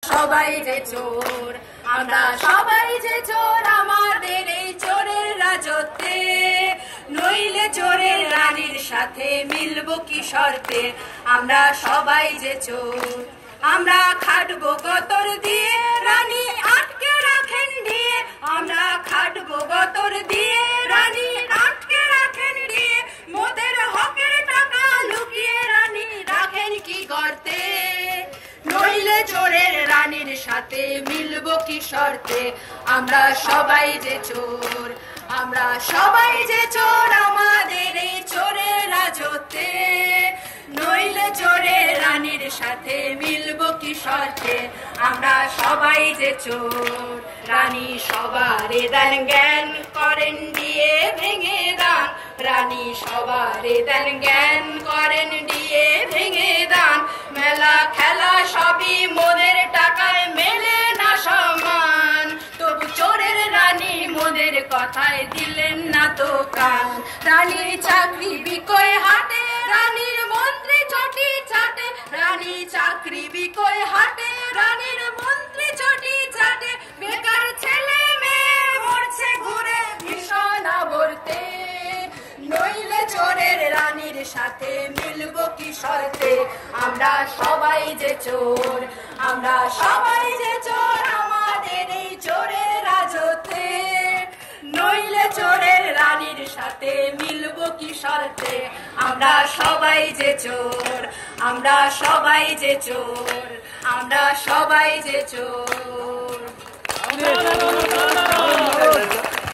সবাই যে চোর, আমরা সবাই যে চোর আমাদের এই চোরের রাজত্বে, নইলে চোরের রানীর সাথে মিলবো কি শর্তে। আমরা সবাই যে চোর, আমরা খাটবো গতর দিয়ে, রানী আটকে রাখেন দিয়ে। আমরা খাটবো গতর দিয়ে, রানী আটকে রাখেন দিয়ে। মোদের হকের টাকা লুকিয়ে রানী রাখেন কি গর্তে, নইলে চোরের রানীর সাথে মিলবো কি শর্তে। আমরা সবাই যে চোর, আমরা সবাই যে চোর আমাদের এই চোরের রাজত্বে, নইলে চোরের রানীর সাথে মিলবো কি শর্তে। আমরা সবাই যে চোর, রানী সবারে দেন জ্ঞান করেন দিয়ে ভেঙে দান। রানী সবারে দেন জ্ঞান করেন দিয়ে ভেঙে দান। মেলা খেলা সবই মোদের টাকায় মেলে না সমান, তবু চোরের রানী মোদের কথায় দিলেন না তো কান। রানীর চাকরি বিকয় হাটে, রানীর মন্ত্রী চটি চাটে। রানী চাকরি বিকয় হাটে, রানীর মন্ত্রী চটি চাটে। বেকার ছেলে মেয়ে মরছে ঘুরে ভীষণ আবর্তে, নইলে চোরের রানীর সাথে মিলবো কি শর্তে। আমরা সবাই যে চোর, আমরা সবাই যে চোর আমাদের এই চোরের রাজত্বে, নইলে চোরের রানীর সাথে মিলবো কি শর্তে। আমরা সবাই যে চোর, আমরা সবাই যে চোর, আমরা সবাই যে চোর।